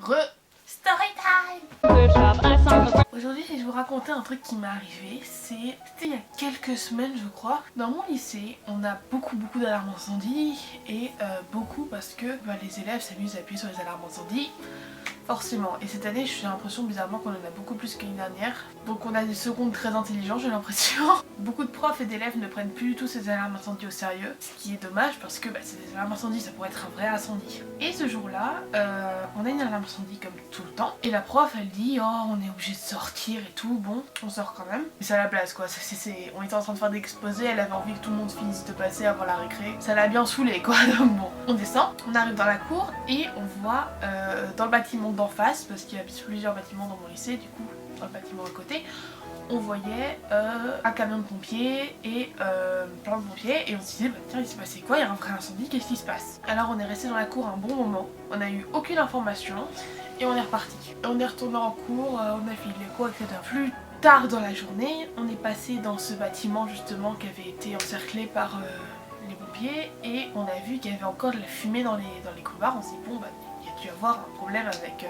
Story time. Aujourd'hui, je vais vous raconter un truc qui m'est arrivé. C'était il y a quelques semaines, je crois. Dans mon lycée, on a beaucoup d'alarmes incendie. Et beaucoup parce que les élèves s'amusent à appuyer sur les alarmes incendie. Forcément. Et cette année, j'ai l'impression bizarrement qu'on en a beaucoup plus qu'année dernière. Donc on a des secondes très intelligents, j'ai l'impression. Beaucoup de profs et d'élèves ne prennent plus du tout ces alarmes incendie au sérieux. Ce qui est dommage parce que c'est des alarmes incendie, ça pourrait être un vrai incendie. Et ce jour-là, on a une alarme incendie comme tout le temps. Et la prof, elle dit, oh, on est obligé de sortir et tout. Bon, on sort quand même. Mais c'est à la place quoi. On était en train de faire des exposés, elle avait envie que tout le monde finisse de passer avant la récré. Ça l'a bien saoulé quoi. Donc bon, on descend, on arrive dans la cour et on voit dans le bâtiment d'en face, parce qu'il y a plusieurs bâtiments dans mon lycée, du coup dans le bâtiment à côté, on voyait un camion de pompiers et plein de pompiers, et on se disait tiens, il s'est passé quoi, il y a un vrai incendie, qu'est-ce qui se passe? Alors on est resté dans la cour un bon moment, on n'a eu aucune information et on est reparti. On est retourné en cours, on a fini les cours, etc. Plus tard dans la journée, on est passé dans ce bâtiment justement qui avait été encerclé par les pompiers, et on a vu qu'il y avait encore de la fumée dans les couloirs. On s'est dit bon il y a dû avoir un problème avec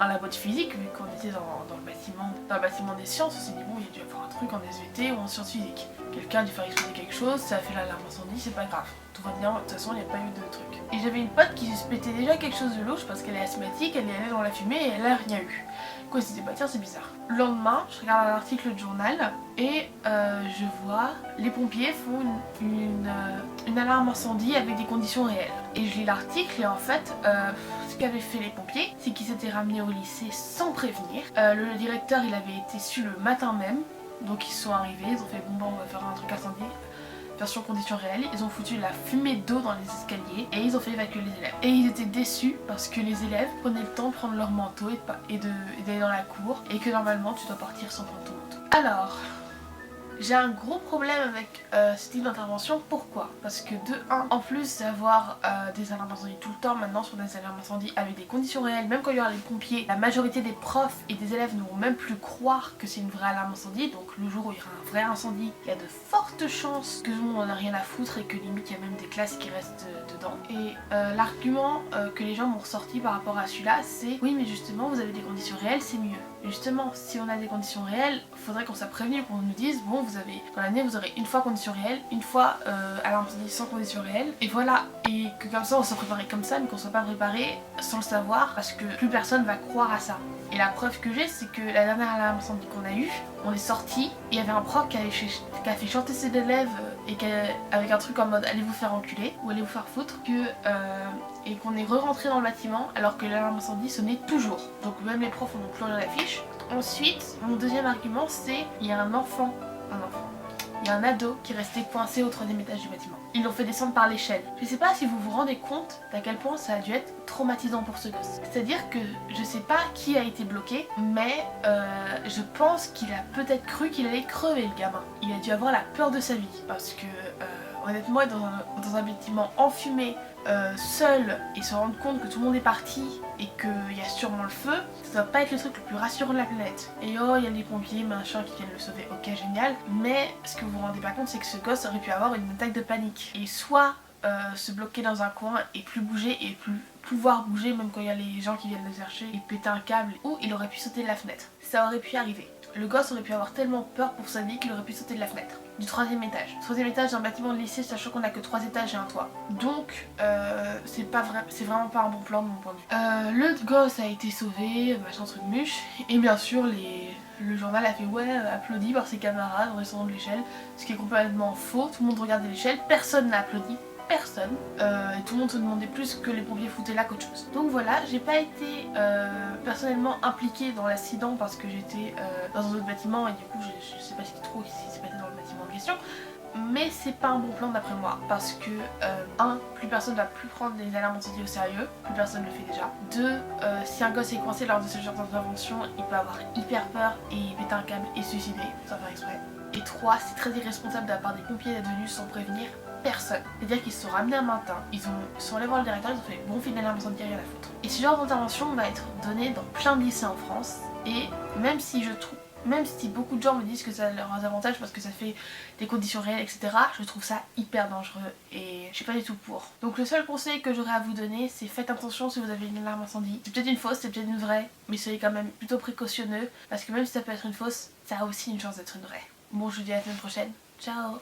un labo de physique, vu qu'on était dans le bâtiment des sciences. On s'est dit bon, il y a dû avoir un truc en SVT ou en sciences physiques. Quelqu'un a dû faire exploser quelque chose, ça a fait l'alarme incendie, c'est pas grave. Tout va bien, de toute façon il n'y a pas eu de truc. Et j'avais une pote qui se pétait déjà quelque chose de louche parce qu'elle est asthmatique, elle est allée dans la fumée et elle a rien eu. Du coup elle s'est dit tiens, c'est bizarre. Le lendemain, je regarde un article de journal et je vois les pompiers font une alarme incendie avec des conditions réelles. Et je lis l'article et en fait ce qu'avaient fait les pompiers, c'est qu'ils s'étaient ramenés au lycée sans prévenir. Le directeur il avait été su le matin même, donc ils sont arrivés, ils ont fait bon on va faire un truc incendie. Version conditions réelles, ils ont foutu la fumée d'eau dans les escaliers et ils ont fait évacuer les élèves. Et ils étaient déçus parce que les élèves prenaient le temps de prendre leur manteau et d'aller dans la cour, et que normalement tu dois partir sans prendre ton manteau. Alors, j'ai un gros problème avec ce type d'intervention. Pourquoi? Parce que de 1, en plus d'avoir des alarmes incendie tout le temps, maintenant sur des alarmes incendie avec des conditions réelles, même quand il y aura les pompiers, la majorité des profs et des élèves ne vont même plus croire que c'est une vraie alarme incendie. Donc le jour où il y aura un vrai incendie, il y a de fortes chances que nous on n'a rien à foutre et que limite il y a même des classes qui restent dedans. Et l'argument que les gens m'ont ressorti par rapport à celui-là, c'est oui mais justement vous avez des conditions réelles, c'est mieux. Justement, si on a des conditions réelles, il faudrait qu'on soit prévenu, qu'on nous dise bon dans l'année vous aurez une fois conditions réelles, une fois alarme incendie sans conditions réelles, et voilà. Et que comme ça on soit préparé comme ça, mais qu'on soit pas préparé sans le savoir, parce que plus personne va croire à ça. Et la preuve que j'ai, c'est que la dernière alarme incendie qu'on a eue, on est sorti, et il y avait un prof qui a fait chanter ses élèves avec un truc en mode allez vous faire enculer ou allez vous faire foutre, et qu'on est re-rentré dans le bâtiment alors que l'alarme incendie sonnait toujours. Donc même les profs n'ont plus rien à l'affiche. Ensuite, mon deuxième argument, c'est il y a un enfant, il y a un ado qui restait coincé au 3e étage du bâtiment. Ils l'ont fait descendre par l'échelle. Je sais pas si vous vous rendez compte d'à quel point ça a dû être traumatisant pour ce gosse. C'est-à-dire que je sais pas qui a été bloqué, mais je pense qu'il a peut-être cru qu'il allait crever le gamin. Il a dû avoir la peur de sa vie parce que honnêtement être dans un bâtiment enfumé, seul, et se rendre compte que tout le monde est parti et qu'il y a sûrement le feu, ça doit pas être le truc le plus rassurant de la planète. Et oh, il y a les pompiers, machin, qui viennent le sauver, ok génial, mais ce que vous vous rendez pas compte, c'est que ce gosse aurait pu avoir une attaque de panique. Et soit se bloquer dans un coin et plus bouger et plus pouvoir bouger même quand il y a les gens qui viennent le chercher et péter un câble, ou il aurait pu sauter de la fenêtre. Ça aurait pu arriver. Le gosse aurait pu avoir tellement peur pour sa vie qu'il aurait pu sauter de la fenêtre. Du 3e étage. 3e étage d'un bâtiment de lycée, sachant qu'on a que 3 étages et un toit. Donc, c'est vraiment pas un bon plan de mon point de vue. Le gosse a été sauvé, machin truc muche, et bien sûr, le journal a fait ouais, applaudi par ses camarades en descendant de l'échelle, ce qui est complètement faux. Tout le monde regardait l'échelle, personne n'a applaudi. Personne, et tout le monde se demandait plus que les pompiers foutaient là qu'autre chose. Donc voilà, j'ai pas été personnellement impliquée dans l'accident parce que j'étais dans un autre bâtiment et du coup je sais pas trop ce qui s'est passé dans le bâtiment en question, mais c'est pas un bon plan d'après moi parce que 1, plus personne va plus prendre les alarmes incendie au sérieux, plus personne le fait déjà. 2, si un gosse est coincé lors de ce genre d'intervention, il peut avoir hyper peur et péter un câble et se suicider sans faire exprès. Et 3, c'est très irresponsable de la part des pompiers d'être venus sans prévenir personne. C'est-à-dire qu'ils se sont ramenés un matin, ils sont allés voir le directeur, ils ont fait bon, fait une alarme incendie, rien à foutre. Et ce genre d'intervention va être donné dans plein de lycées en France, et même si je trouve Même si beaucoup de gens me disent que ça a leurs avantages parce que ça fait des conditions réelles, etc., je trouve ça hyper dangereux et je suis pas du tout pour. Donc le seul conseil que j'aurais à vous donner, c'est faites attention si vous avez une alarme incendie. C'est peut-être une fausse, c'est peut-être une vraie, mais soyez quand même plutôt précautionneux parce que même si ça peut être une fausse, ça a aussi une chance d'être une vraie. Bon, je vous dis à la semaine prochaine. Ciao!